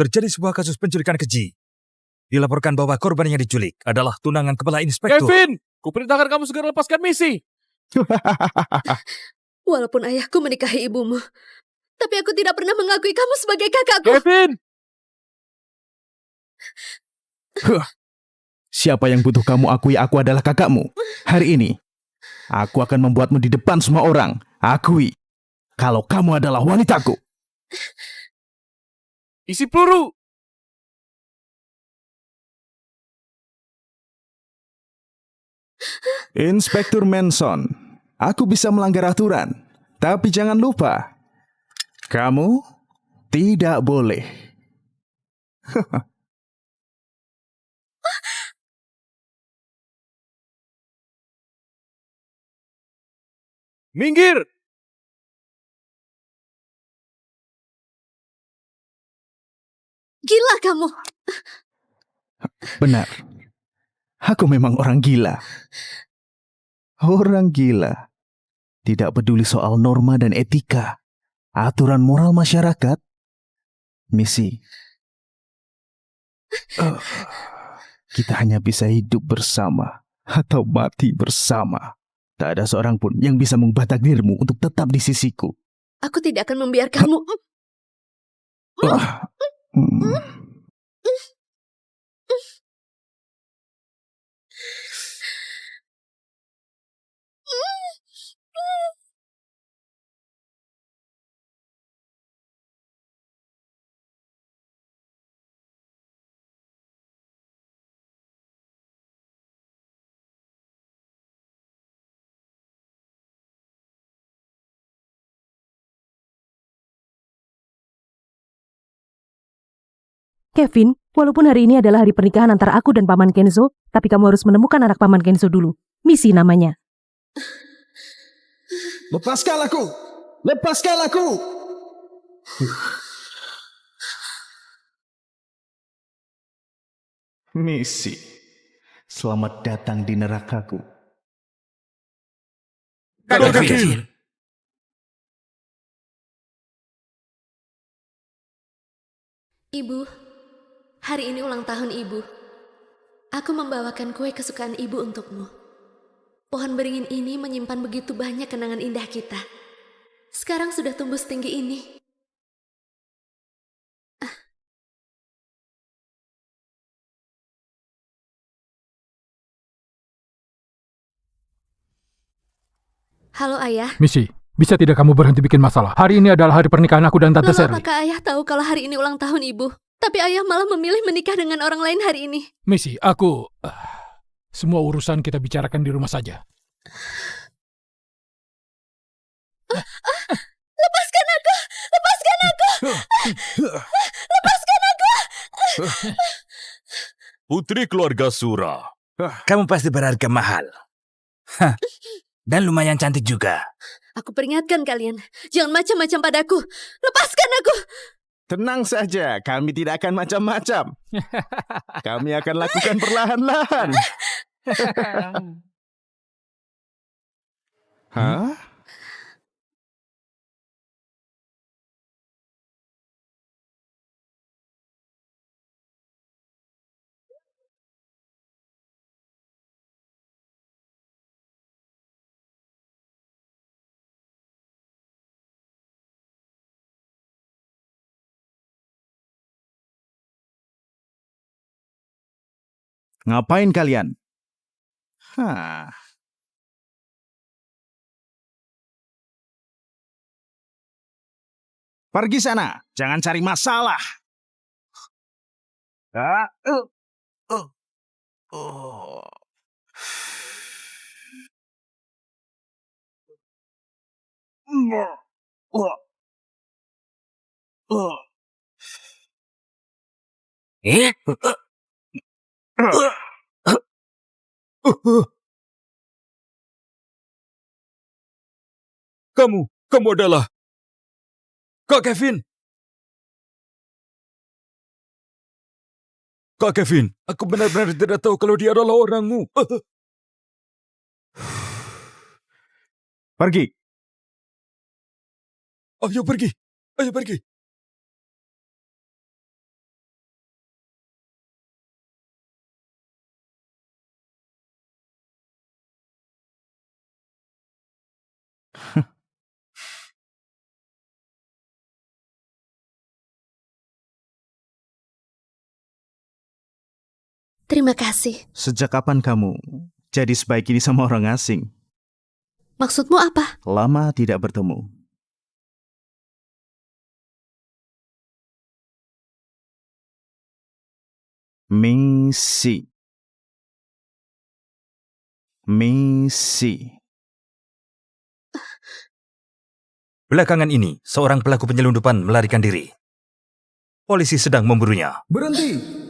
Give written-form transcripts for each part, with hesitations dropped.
terjadi sebuah kasus penculikan keji. Dilaporkan bahwa korban yang diculik adalah tunangan kepala inspektur. Kevin, kuperintahkan kamu segera lepaskan Missy. Walaupun ayahku menikahi ibumu, tapi aku tidak pernah mengakui kamu sebagai kakakku. Kevin! Siapa yang butuh kamu akui aku adalah kakakmu? Hari ini, aku akan membuatmu di depan semua orang. Akui kalau kamu adalah wanitaku. Isi peluru! Inspektur Manson, aku bisa melanggar aturan. Tapi jangan lupa, kamu tidak boleh. Minggir! Gila kamu. Benar, aku memang orang gila. Orang gila tidak peduli soal norma dan etika, aturan moral masyarakat. Missy, kita hanya bisa hidup bersama atau mati bersama. Tak ada seorang pun yang bisa mengubah takdirmu untuk tetap di sisiku. Aku tidak akan membiarkanmu. Kevin, walaupun hari ini adalah hari pernikahan antara aku dan Paman Kenzo, tapi kamu harus menemukan anak Paman Kenzo dulu. Missy namanya. Lepaskan aku! Lepaskan aku! Missy, selamat datang di nerakaku. Kevin. Ibu, hari ini ulang tahun ibu. Aku membawakan kue kesukaan ibu untukmu. Pohon beringin ini menyimpan begitu banyak kenangan indah kita. Sekarang sudah tumbuh setinggi ini. Halo ayah. Missy, bisa tidak kamu berhenti bikin masalah? Hari ini adalah hari pernikahan aku dan Tante Lalu Sherry. apakah ayah tahu kalau hari ini ulang tahun ibu? Tapi ayah malah memilih menikah dengan orang lain hari ini. Missy, aku... semua urusan kita bicarakan di rumah saja. Lepaskan aku! Lepaskan aku! Lepaskan aku! Putri keluarga Sura. Kamu pasti berharga mahal. Dan lumayan cantik juga. Aku peringatkan kalian, jangan macam-macam padaku. Lepaskan aku! Tenang saja, kami tidak akan macam-macam. Kami akan lakukan perlahan-lahan. Hah? Ngapain kalian? Hah. Pergi sana, jangan cari masalah. Kamu adalah Kak Kevin. Kak Kevin, aku benar-benar tidak tahu kalau dia adalah orangmu. Pergi. Ayo pergi. Terima kasih. Sejak kapan kamu jadi sebaik ini sama orang asing? Maksudmu apa? Lama tidak bertemu. Misi. Belakangan ini, seorang pelaku penyelundupan melarikan diri. Polisi sedang memburunya. Berhenti.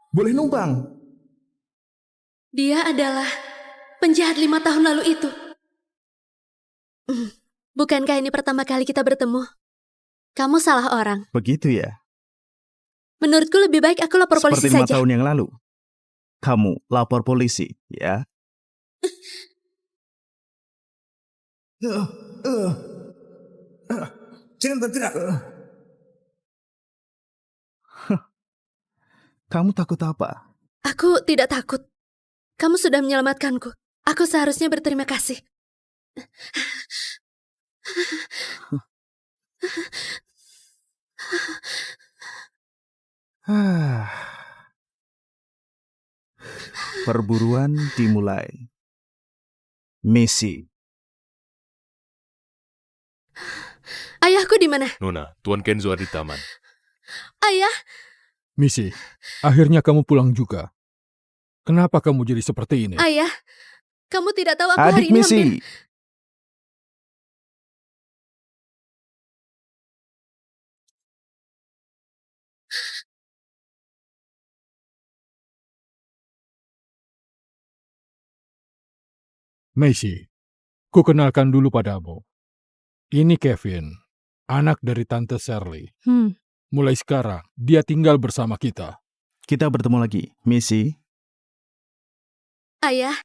Boleh numpang. Dia adalah penjahat 5 tahun lalu itu. Bukankah ini pertama kali kita bertemu? Kamu salah orang. Begitu ya? Menurutku lebih baik aku lapor polisi Seperti 5 saja. tahun yang lalu. Kamu lapor polisi, ya? Kamu takut apa? Aku tidak takut. Kamu sudah menyelamatkanku. Aku seharusnya berterima kasih. Perburuan dimulai. Misi. Ayahku di mana? Nona, Tuan Kenzo ada di taman. Ayah, Misi, akhirnya kamu pulang juga. Kenapa kamu jadi seperti ini? ayah. Kamu tidak tahu aku hari Adik ini Misi. hampir... Macy, ku kenalkan dulu padamu. Ini Kevin, anak dari Tante Shirley. Mulai sekarang, dia tinggal bersama kita. Kita bertemu lagi, Misi. Ayah,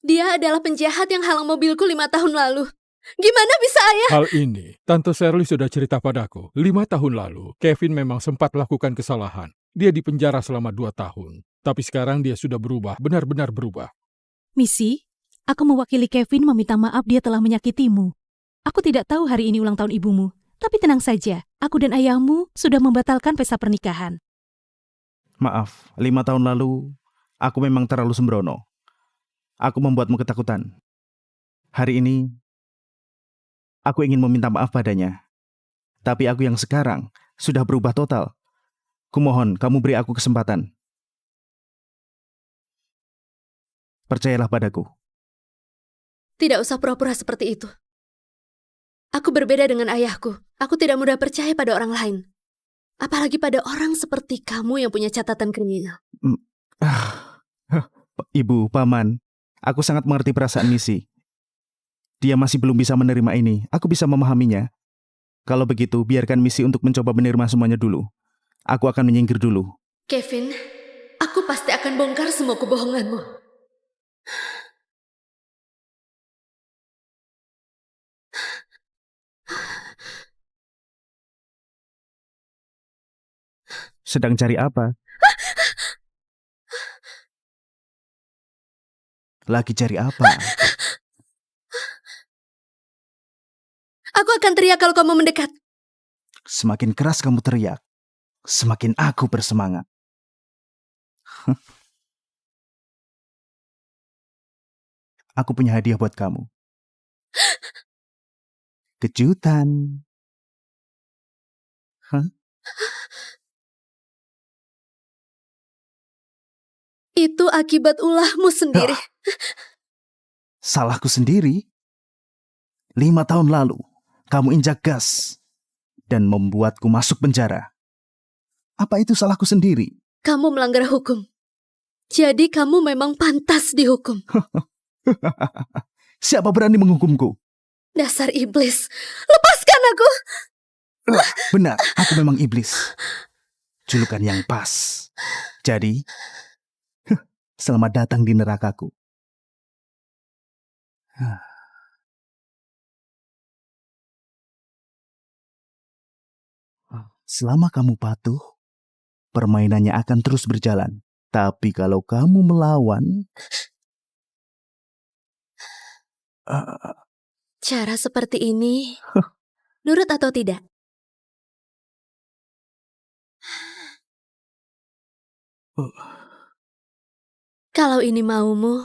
dia adalah penjahat yang halang mobilku 5 tahun lalu. Gimana bisa ayah? Hal ini, Tante Shirley sudah cerita padaku. 5 tahun lalu, Kevin memang sempat lakukan kesalahan. Dia dipenjara selama 2 tahun. Tapi sekarang dia sudah berubah, benar-benar berubah. Misi, aku mewakili Kevin meminta maaf dia telah menyakitimu. Aku tidak tahu hari ini ulang tahun ibumu. Tapi tenang saja, aku dan ayahmu sudah membatalkan pesta pernikahan. Maaf, 5 tahun lalu aku memang terlalu sembrono. Aku membuatmu ketakutan. Hari ini aku ingin meminta maaf padanya. Tapi aku yang sekarang sudah berubah total. Kumohon kamu beri aku kesempatan. Percayalah padaku. Tidak usah pura-pura seperti itu. Aku berbeda dengan ayahku. Aku tidak mudah percaya pada orang lain. Apalagi pada orang seperti kamu yang punya catatan kriminal. Ibu, Paman, aku sangat mengerti perasaan Misi. Dia masih belum bisa menerima ini. Aku bisa memahaminya. Kalau begitu, biarkan Misi untuk mencoba menerima semuanya dulu. Aku akan menyingkir dulu. Kevin, aku pasti akan bongkar semua kebohonganmu. Sedang cari apa? Lagi cari apa? Aku akan teriak kalau kamu mendekat. Semakin keras kamu teriak, semakin aku bersemangat. Aku punya hadiah buat kamu. Kejutan. Itu akibat ulahmu sendiri. Salahku sendiri. 5 tahun lalu, kamu injak gas dan membuatku masuk penjara. Apa itu salahku sendiri? Kamu melanggar hukum. Jadi kamu memang pantas dihukum. Siapa berani menghukumku? Dasar iblis. Lepaskan aku. Benar, aku memang iblis. Julukan yang pas. Jadi, selamat datang di nerakaku. Selama kamu patuh, permainannya akan terus berjalan. Tapi kalau kamu melawan... Cara seperti ini, nurut atau tidak? Kalau ini maumu,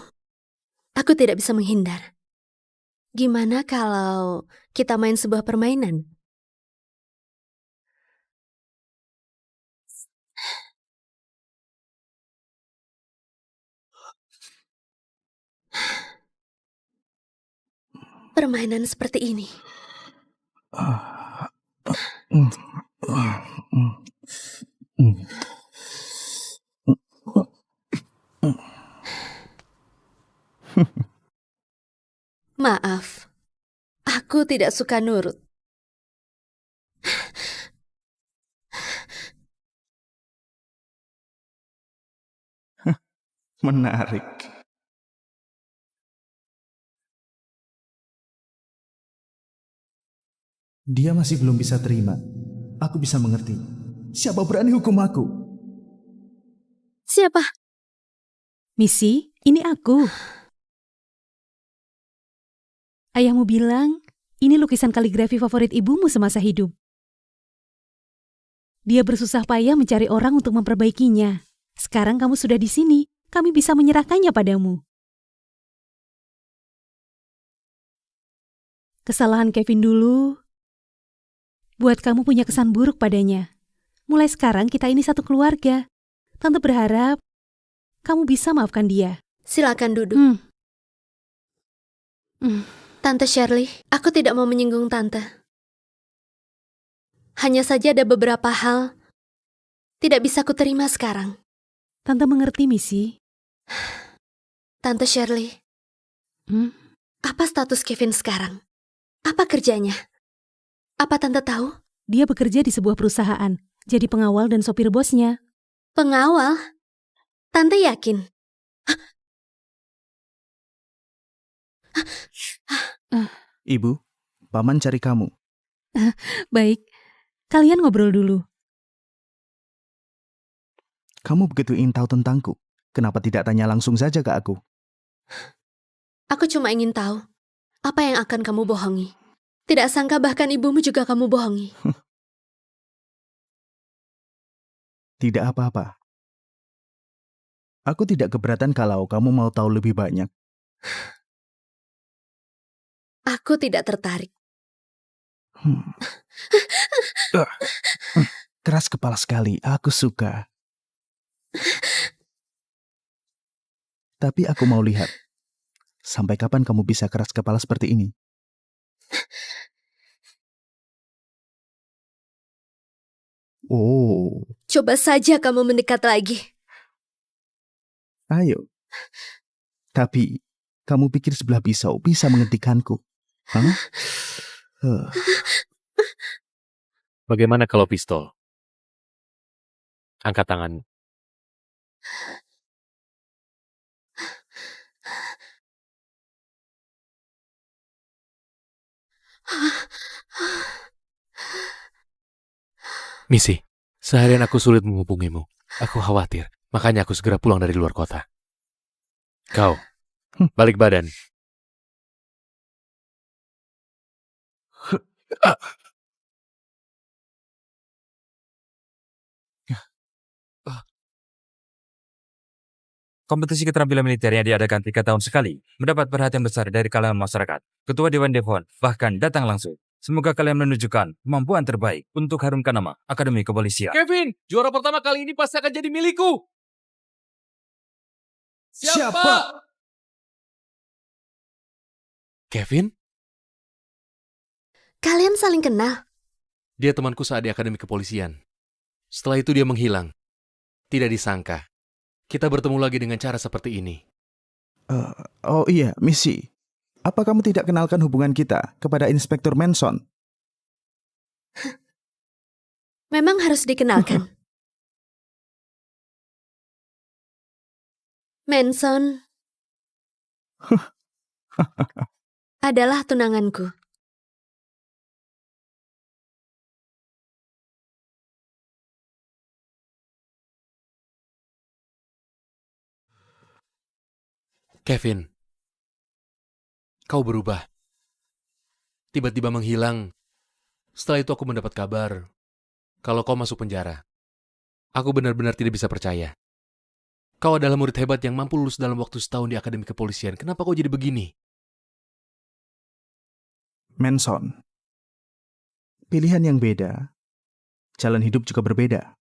aku tidak bisa menghindar. Gimana kalau kita main sebuah permainan? Permainan seperti ini. Maaf, aku tidak suka nurut. Menarik. Dia masih belum bisa terima. Aku bisa mengerti. Siapa berani hukum aku? Siapa? Missy, ini aku. Ayahmu bilang, ini lukisan kaligrafi favorit ibumu semasa hidup. Dia bersusah payah mencari orang untuk memperbaikinya. Sekarang kamu sudah di sini, kami bisa menyerahkannya padamu. Kesalahan Kevin dulu buat kamu punya kesan buruk padanya. Mulai sekarang kita ini satu keluarga. Tante berharap kamu bisa maafkan dia. Silakan duduk. Tante Shirley, aku tidak mau menyinggung Tante. Hanya saja ada beberapa hal tidak bisa kuterima sekarang. Tante mengerti, Missy. Tante Shirley, apa status Kevin sekarang? Apa kerjanya? Apa Tante tahu? Dia bekerja di sebuah perusahaan, jadi pengawal dan sopir bosnya. Pengawal? Tante yakin? Ibu, Paman cari kamu. Baik, kalian ngobrol dulu. Kamu begitu ingin tahu tentangku. Kenapa tidak tanya langsung saja ke aku? Aku cuma ingin tahu apa yang akan kamu bohongi. Tidak sangka bahkan ibumu juga kamu bohongi. Tidak apa-apa. Aku tidak keberatan kalau kamu mau tahu lebih banyak. Aku tidak tertarik. Keras kepala sekali, aku suka. Tapi aku mau lihat. Sampai kapan kamu bisa keras kepala seperti ini? Oh, Coba saja kamu mendekat lagi. ayo. Tapi, kamu pikir sebelah pisau bisa menghentikanku? Hah? Bagaimana kalau pistol? Angkat tanganmu. Missy, seharian aku sulit menghubungimu. Aku khawatir, makanya aku segera pulang dari luar kota. Kau, balik badan. Kompetisi keterampilan militer yang diadakan 3 tahun sekali mendapat perhatian besar dari kalangan masyarakat. Ketua Dewan Devon bahkan datang langsung. Semoga kalian menunjukkan kemampuan terbaik untuk harumkan nama Akademi Kepolisian. Kevin, juara pertama kali ini pasti akan jadi milikku. Siapa? Kevin? Kalian saling kenal. Dia temanku saat di Akademi Kepolisian. Setelah itu dia menghilang. Tidak disangka. Kita bertemu lagi dengan cara seperti ini. Oh iya, Missy. Apa kamu tidak kenalkan hubungan kita kepada Inspektur Manson? Memang harus dikenalkan. Manson adalah tunanganku. Kevin, kau berubah. Tiba-tiba menghilang. Setelah itu aku mendapat kabar kalau kau masuk penjara. Aku benar-benar tidak bisa percaya. Kau adalah murid hebat yang mampu lulus dalam waktu setahun di Akademi Kepolisian. Kenapa kau jadi begini? Manson, pilihan yang beda, jalan hidup juga berbeda.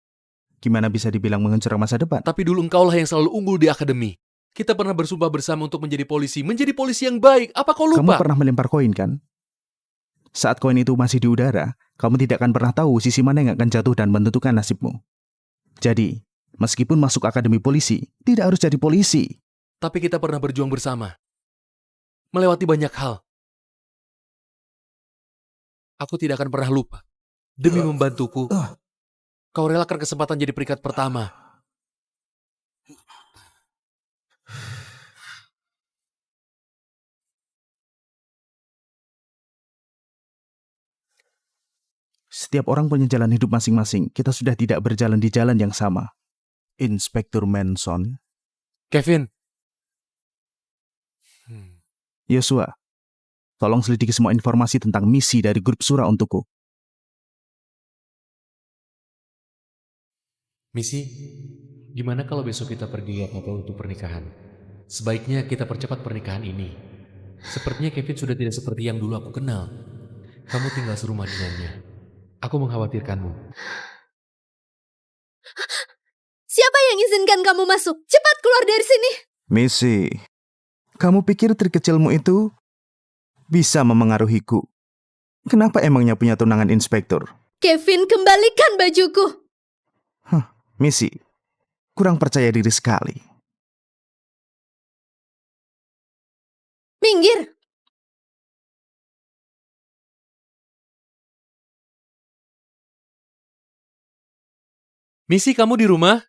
Gimana bisa dibilang mengejar masa depan? Tapi dulu engkaulah yang selalu unggul di akademi. Kita pernah bersumpah bersama untuk menjadi polisi yang baik. Apa kau Kamu lupa? pernah melempar koin kan? Saat koin itu masih di udara, kamu tidak akan pernah tahu sisi mana yang akan jatuh dan menentukan nasibmu. Jadi, meskipun masuk akademi polisi, tidak harus jadi polisi. Tapi kita pernah berjuang bersama. Melewati banyak hal. Aku tidak akan pernah lupa. Demi membantuku, kau relakan kesempatan jadi peringkat pertama. Setiap orang punya jalan hidup masing-masing. Kita sudah tidak berjalan di jalan yang sama. Inspektur Manson. Kevin. Yosua, tolong selidiki semua informasi tentang misi dari grup Sura untukku. Misi, gimana kalau besok kita pergi lihat hotel untuk pernikahan? Sebaiknya kita percepat pernikahan ini. Sepertinya Kevin sudah tidak seperti yang dulu aku kenal. Kamu tinggal serumah dengannya. Aku mengkhawatirkanmu. Siapa yang izinkan kamu masuk? Cepat keluar dari sini! Misi, kamu pikir trik kecilmu itu bisa memengaruhiku? Kenapa emangnya punya tunangan inspektur? Kevin, kembalikan bajuku! Misi, kurang percaya diri sekali. Minggir! Misi, kamu di rumah?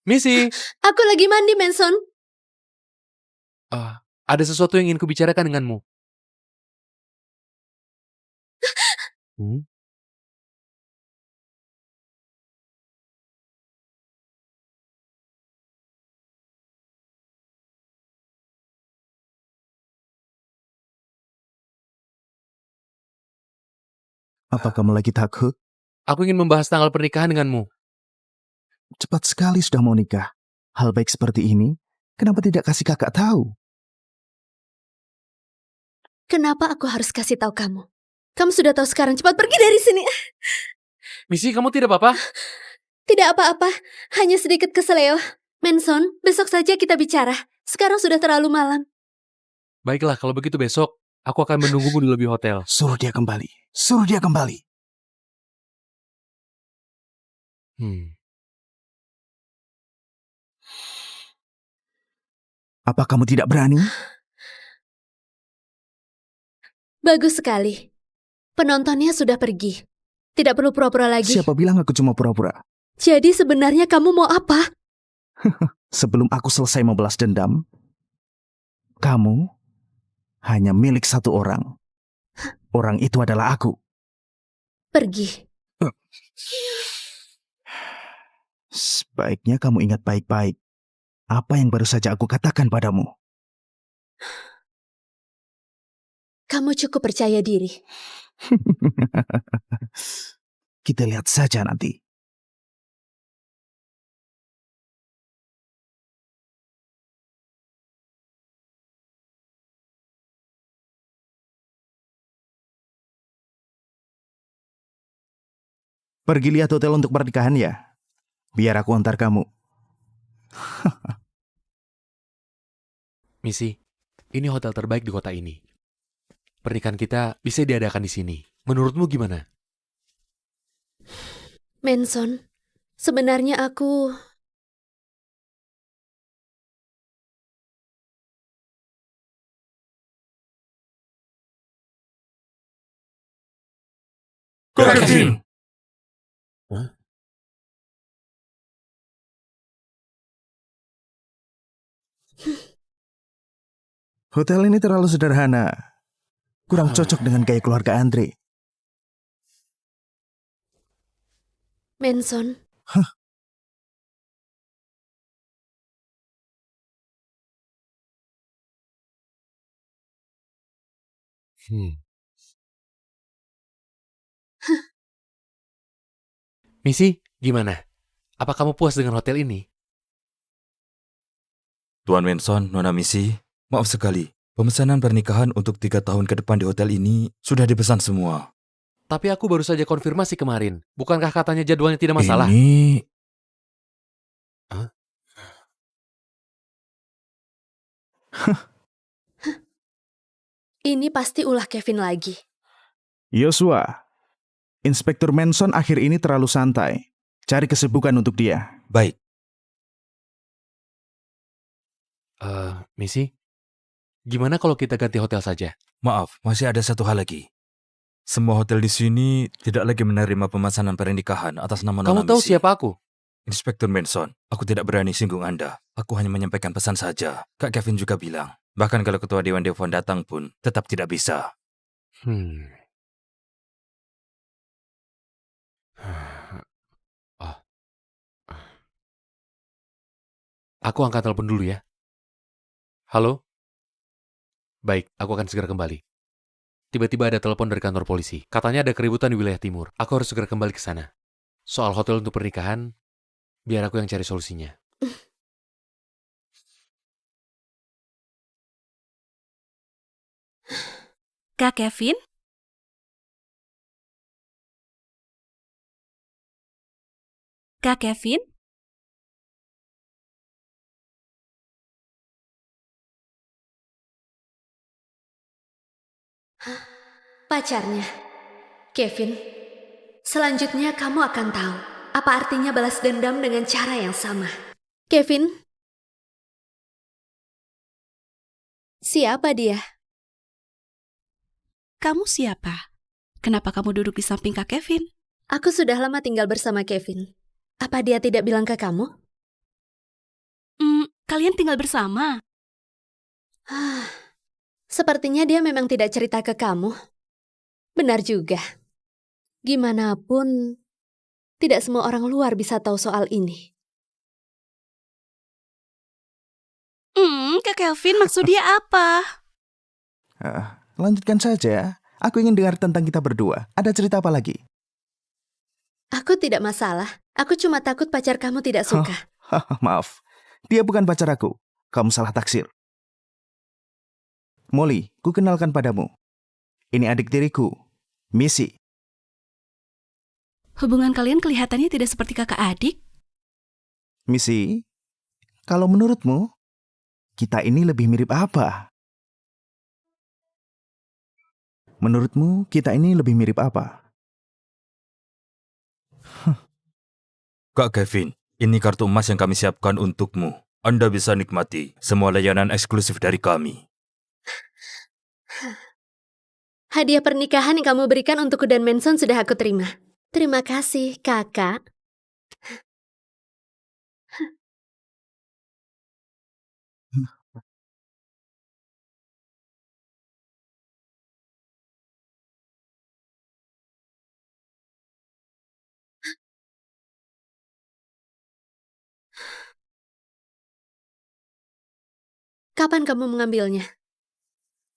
Misi, Aku lagi mandi, Manson. ada sesuatu yang ingin kubicarakan denganmu. Apa kamu lagi takut? Aku ingin membahas tanggal pernikahan denganmu. Cepat sekali sudah mau nikah. Hal baik seperti ini, kenapa tidak kasih kakak tahu? Kenapa aku harus kasih tahu kamu? Kamu sudah tahu sekarang, cepat pergi dari sini. Misi, kamu tidak apa-apa? Tidak apa-apa, hanya sedikit keseleo. Manson, besok saja kita bicara. Sekarang sudah terlalu malam. Baiklah, kalau begitu besok aku akan menunggumu di lobi hotel. Suruh dia kembali. Suruh dia kembali. Apa kamu tidak berani? Bagus sekali. Penontonnya sudah pergi. Tidak perlu pura-pura lagi. Siapa bilang aku cuma pura-pura? Jadi sebenarnya kamu mau apa? Sebelum aku selesai membalas dendam, kamu hanya milik satu orang. Orang itu adalah aku. Pergi. Sebaiknya kamu ingat baik-baik apa yang baru saja aku katakan padamu. Kamu cukup percaya diri. Kita lihat saja nanti. Pergi lihat hotel untuk pernikahan ya. Biar aku antar kamu. Misi, ini hotel terbaik di kota ini. Pernikahan kita bisa diadakan di sini. Menurutmu gimana? Manson, sebenarnya aku... Kevin! Hotel ini terlalu sederhana. Kurang cocok dengan gaya keluarga Andre. Manson, Misi, Gimana? Apa kamu puas dengan hotel ini? Tuan Manson, Nona Missy, maaf sekali. Pemesanan pernikahan untuk 3 tahun ke depan di hotel ini sudah dipesan semua. Tapi aku baru saja konfirmasi kemarin. Bukankah katanya jadwalnya tidak masalah? Ini... Hah? Ini pasti ulah Kevin lagi. Yosua, Inspektur Manson akhir ini terlalu santai. Cari kesibukan untuk dia. Baik, Missy, gimana kalau kita ganti hotel saja? maaf, masih ada satu hal lagi. Semua hotel di sini tidak lagi menerima pemesanan pernikahan atas nama Nona Kamu tahu Missy. siapa aku? Inspektur Manson, aku tidak berani singgung Anda. Aku hanya menyampaikan pesan saja. Kak Kevin juga bilang, bahkan kalau Ketua Dewan Devon datang pun tetap tidak bisa. Ah. Aku angkat telepon dulu ya. Halo? Baik, aku akan segera kembali. Tiba-tiba ada telepon dari kantor polisi. Katanya ada keributan di wilayah timur. Aku harus segera kembali ke sana. Soal hotel untuk pernikahan, biar aku yang cari solusinya. Kak Kevin? Kak Kevin? Pacarnya, Kevin. Selanjutnya kamu akan tahu apa artinya balas dendam dengan cara yang sama. Kevin? Siapa dia? Kamu siapa? Kenapa kamu duduk di samping Kak Kevin? Aku sudah lama tinggal bersama Kevin. Apa dia tidak bilang ke kamu? Kalian tinggal bersama? Sepertinya dia memang tidak cerita ke kamu. Benar juga. Gimana pun, tidak semua orang luar bisa tahu soal ini. Kak Kevin maksud dia apa? Lanjutkan saja. Aku ingin dengar tentang kita berdua. Ada cerita apa lagi? Aku tidak masalah. Aku cuma takut pacar kamu tidak suka. Maaf, dia bukan pacar aku. Kamu salah taksir. Molly, ku kenalkan padamu. Ini adik tiriku, Missy. Hubungan kalian kelihatannya tidak seperti kakak adik. Missy, kalau menurutmu, kita ini lebih mirip apa? Menurutmu, kita ini lebih mirip apa? Kak Kevin, ini kartu emas yang kami siapkan untukmu. Anda bisa nikmati semua layanan eksklusif dari kami. Hadiah pernikahan yang kamu berikan untukku dan Manson sudah aku terima. Terima kasih, kakak. Kapan kamu mengambilnya?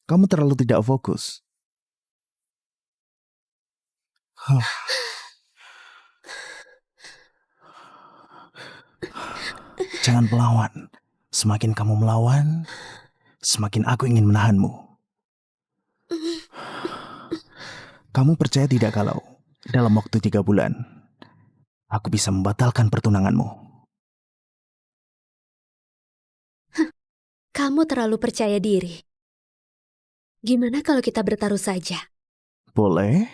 Kamu terlalu tidak fokus. Jangan melawan. Semakin kamu melawan, semakin aku ingin menahanmu. Kamu percaya tidak kalau dalam waktu 3 bulan, aku bisa membatalkan pertunanganmu? Kamu terlalu percaya diri. Gimana kalau kita bertaruh saja? Boleh.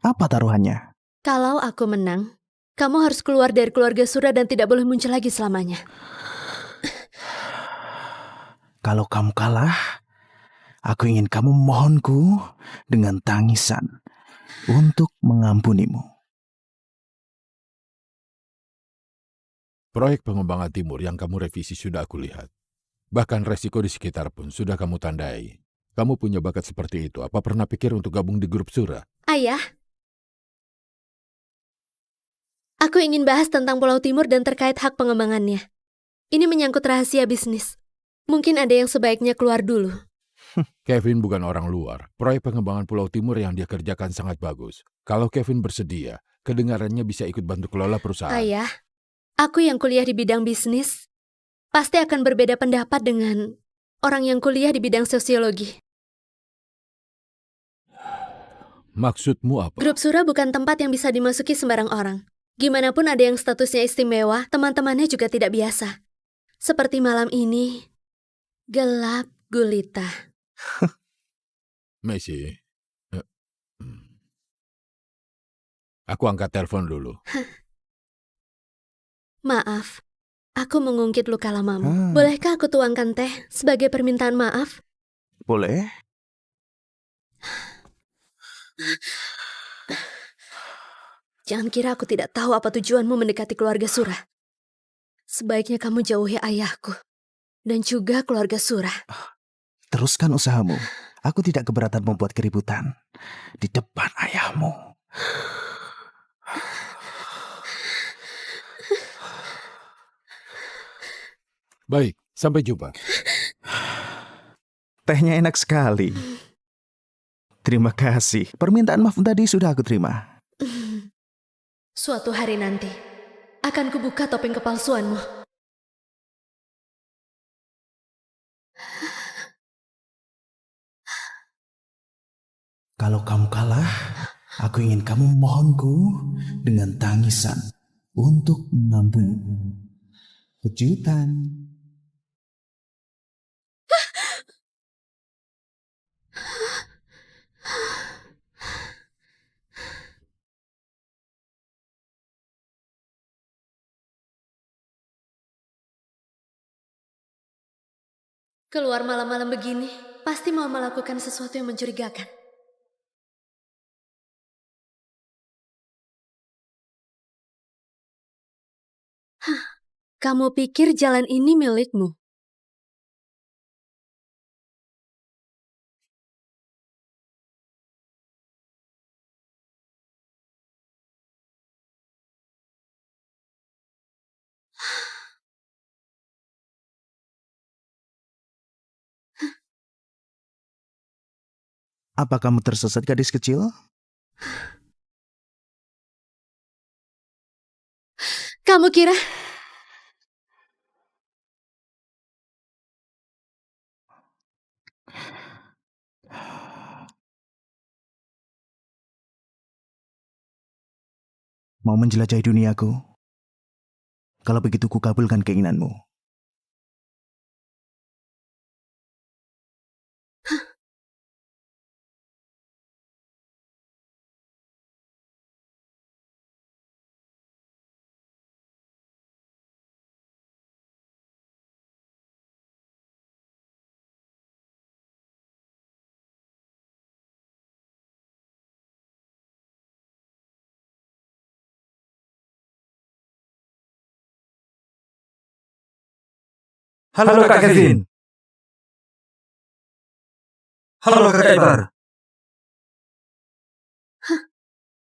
Apa taruhannya? Kalau aku menang, kamu harus keluar dari keluarga Sura dan tidak boleh muncul lagi selamanya. Kalau kamu kalah, aku ingin kamu memohonku dengan tangisan untuk mengampunimu. Proyek pengembangan timur yang kamu revisi sudah aku lihat. Bahkan resiko di sekitar pun sudah kamu tandai. Kamu punya bakat seperti itu. Apa pernah pikir untuk gabung di grup Sura? Ayah, aku ingin bahas tentang Pulau Timur dan terkait hak pengembangannya. Ini menyangkut rahasia bisnis. Mungkin ada yang sebaiknya keluar dulu. Kevin bukan orang luar. Proyek pengembangan Pulau Timur yang dia kerjakan sangat bagus. Kalau Kevin bersedia, Kedengarannya bisa ikut bantu kelola perusahaan. Ayah, aku yang kuliah di bidang bisnis pasti akan berbeda pendapat dengan orang yang kuliah di bidang sosiologi. Maksudmu apa? Grup Sura bukan tempat yang bisa dimasuki sembarang orang. Gimana pun ada yang statusnya istimewa, teman-temannya juga tidak biasa. Seperti malam ini, gelap gulita. Messi, aku angkat telepon dulu. Maaf, aku mengungkit luka lamamu. Ah. Bolehkah aku tuangkan teh sebagai permintaan maaf? Boleh? Jangan kira aku tidak tahu apa tujuanmu mendekati keluarga Sura. Sebaiknya kamu jauhi ayahku dan juga keluarga Sura. Teruskan usahamu. Aku tidak keberatan membuat keributan di depan ayahmu. Baik, sampai jumpa. Tehnya enak sekali. Terima kasih. Permintaan maaf tadi sudah aku terima. Suatu hari nanti, akan kubuka topeng kepalsuanmu. Kalau kamu kalah, aku ingin kamu mohonku dengan tangisan untuk menambah kejutan. Keluar malam-malam begini, pasti mau melakukan sesuatu yang mencurigakan. Hah, kamu pikir jalan ini milikmu? Apa kamu tersesat, gadis kecil? Kamu kira Mau menjelajahi duniaku? Kalau begitu ku kabulkan keinginanmu. Halo Kak Kevin. Halo Kak Ibar.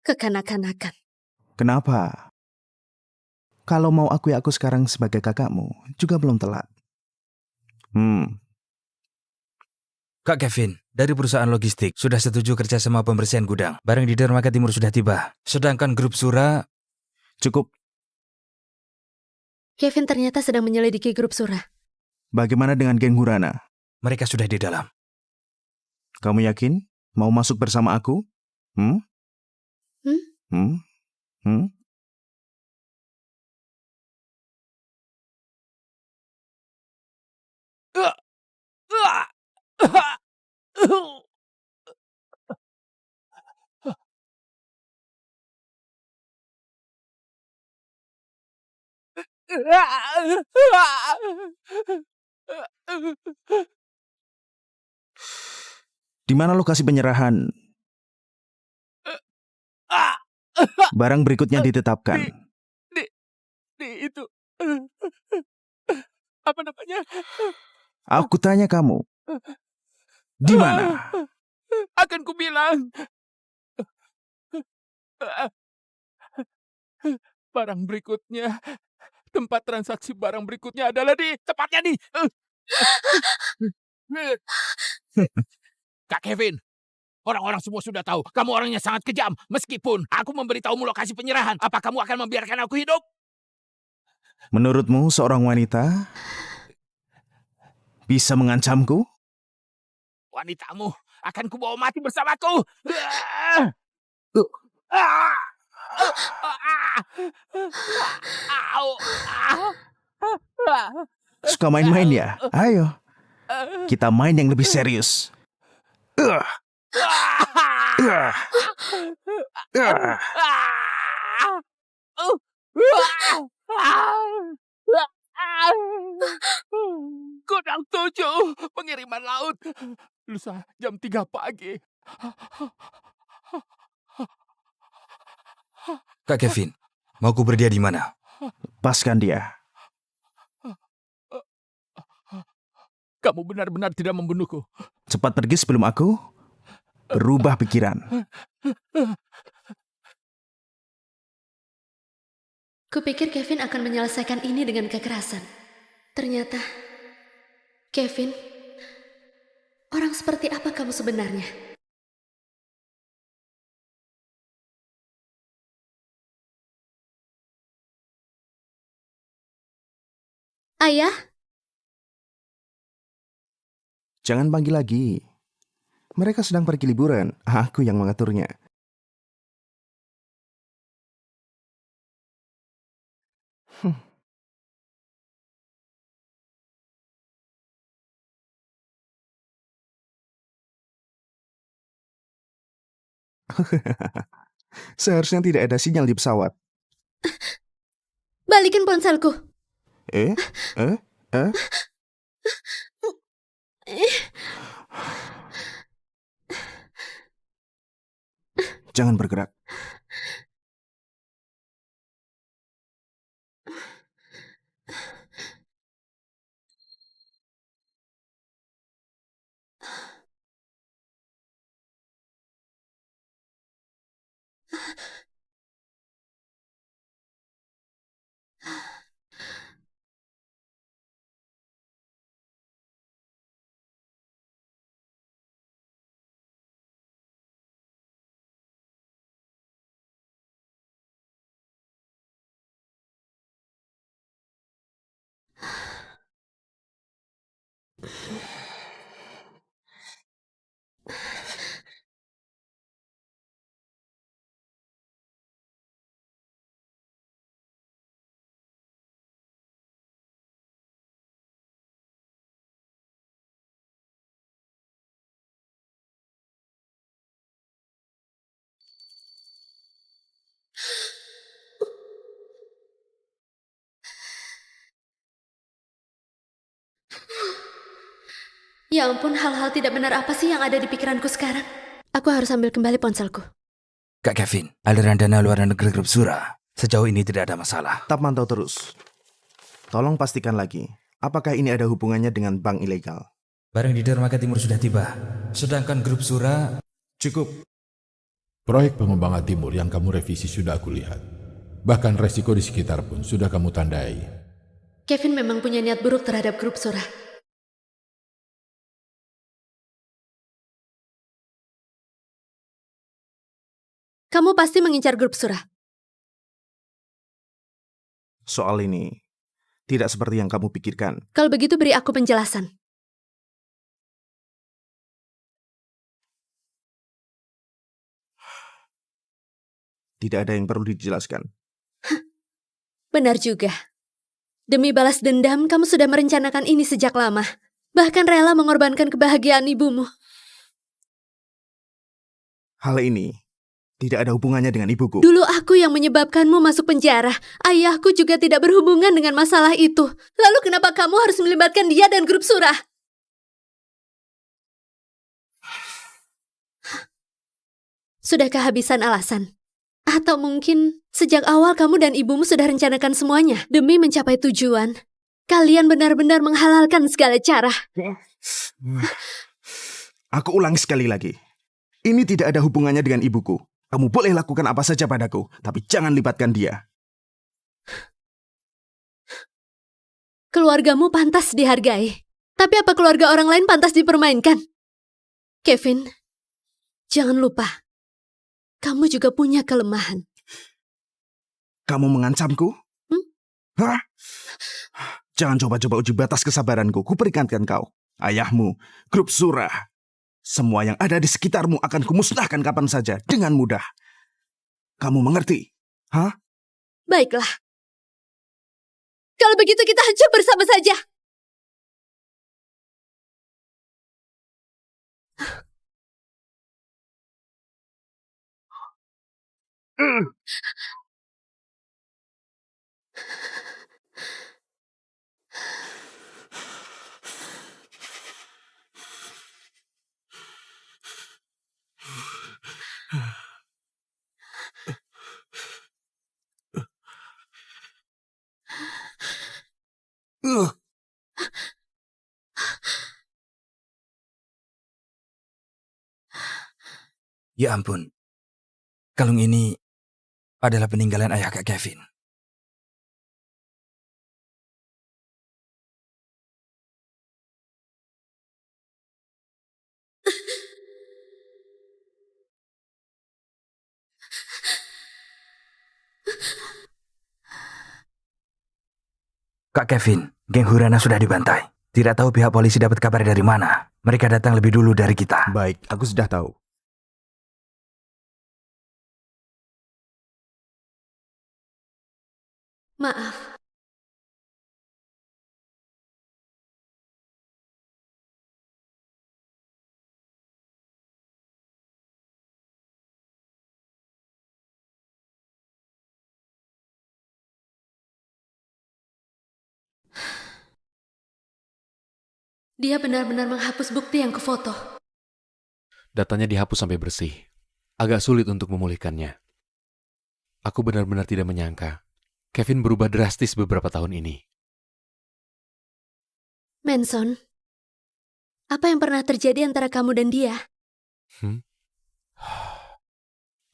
kekanak-kanakan? Kenapa? Kalau mau akui aku sekarang sebagai kakakmu, juga belum telat. Kak Kevin, dari perusahaan logistik sudah setuju kerja sama pembersihan gudang. Barang di dermaga timur sudah tiba. Sedangkan grup Sura, Cukup. Kevin ternyata sedang menyelidiki grup Sura. Bagaimana dengan geng Hurana? mereka sudah di dalam. Kamu yakin? Mau masuk bersama aku? Hmm? Hmm? Hmm? Hmm? Di mana lokasi penyerahan? Barang berikutnya ditetapkan. Di itu. Apa namanya? Aku tanya kamu. Di mana? Akan ku bilang. Barang berikutnya, tempat transaksi barang berikutnya adalah tepatnya di. Kak Kevin, Orang-orang semua sudah tahu kamu orangnya sangat kejam. Meskipun aku memberitahumu lokasi penyerahan, apa kamu akan membiarkan aku hidup? Menurutmu seorang wanita bisa mengancamku? Wanitamu akan kubawa mati bersamaku. Ah! Au! Suka main-main ya? Ayo, kita main yang lebih serius. Uh, uh, uh. Kodang 7, pengiriman laut. Lusa jam 3 pagi. Kak Kevin, mau ku berdia di mana? Lepaskan dia. Kamu benar-benar tidak membunuhku. Cepat pergi sebelum aku berubah pikiran. Kupikir Kevin akan menyelesaikan ini dengan kekerasan. Ternyata, Kevin, orang seperti apa kamu sebenarnya? Ayah, Jangan panggil lagi. Mereka sedang pergi liburan. Aku yang mengaturnya. Seharusnya tidak ada sinyal di pesawat. balikin ponselku. Eh? Jangan bergerak. Ya ampun, hal-hal tidak benar apa sih yang ada di pikiranku sekarang? Aku harus ambil kembali ponselku. Kak Kevin, aliran dana luar negeri grup Sura. Sejauh ini tidak ada masalah. Tetap mantau terus. Tolong pastikan lagi, apakah ini ada hubungannya dengan bank ilegal? Barang di dermaga timur sudah tiba. Sedangkan grup Sura cukup. Proyek pengembangan timur yang kamu revisi sudah aku lihat. Bahkan resiko di sekitar pun sudah kamu tandai. Kevin memang punya niat buruk terhadap grup Sura. Kamu pasti mengincar grup Sura. Soal ini tidak seperti yang kamu pikirkan. Kalau begitu beri aku penjelasan. Tidak ada yang perlu dijelaskan. Benar juga. Demi balas dendam, kamu sudah merencanakan ini sejak lama. Bahkan rela mengorbankan kebahagiaan ibumu. Hal ini tidak ada hubungannya dengan ibuku. Dulu aku yang menyebabkanmu masuk penjara. Ayahku juga tidak berhubungan dengan masalah itu. Lalu kenapa kamu harus melibatkan dia dan grup Sura? Sudah kehabisan alasan? Atau mungkin sejak awal kamu dan ibumu sudah rencanakan semuanya demi mencapai tujuan? Kalian benar-benar menghalalkan segala cara. Aku ulangi sekali lagi. Ini tidak ada hubungannya dengan ibuku. Kamu boleh lakukan apa saja padaku, tapi jangan libatkan dia. Keluargamu pantas dihargai. Tapi apa keluarga orang lain pantas dipermainkan? Kevin, Jangan lupa, kamu juga punya kelemahan. Kamu mengancamku? Hah? Jangan coba-coba uji batas kesabaranku. Kuperingatkan kau. Ayahmu, grup Surah. Semua yang ada di sekitarmu akan kumusnahkan kapan saja dengan mudah. Kamu mengerti? Hah? Baiklah. Kalau begitu kita hancur bersama saja. Ya ampun. Kalung ini adalah peninggalan ayah Kak Kevin. Kak Kevin, geng Hurana sudah dibantai. Tidak tahu pihak polisi dapat kabar dari mana. Mereka datang lebih dulu dari kita. Baik, aku sudah tahu. Maaf. Dia benar-benar menghapus bukti yang kufoto. Datanya dihapus sampai bersih. Agak sulit untuk memulihkannya. Aku benar-benar tidak menyangka Kevin berubah drastis beberapa tahun ini. Manson, apa yang pernah terjadi antara kamu dan dia?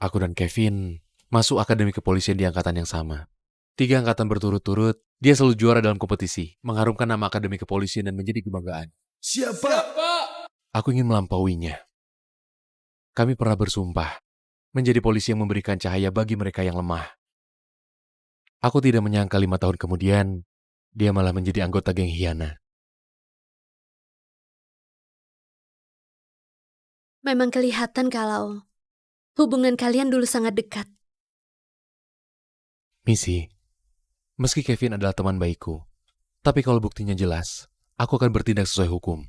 Aku dan Kevin masuk akademi kepolisian di angkatan yang sama. 3 angkatan berturut-turut, dia selalu juara dalam kompetisi, mengharumkan nama akademi kepolisian dan menjadi kebanggaan. Siapa? Aku ingin melampauinya. Kami pernah bersumpah menjadi polisi yang memberikan cahaya bagi mereka yang lemah. Aku tidak menyangka 5 tahun kemudian, dia malah menjadi anggota geng Hyena. Memang kelihatan kalau hubungan kalian dulu sangat dekat. Missy, meski Kevin adalah teman baikku, tapi kalau buktinya jelas, aku akan bertindak sesuai hukum.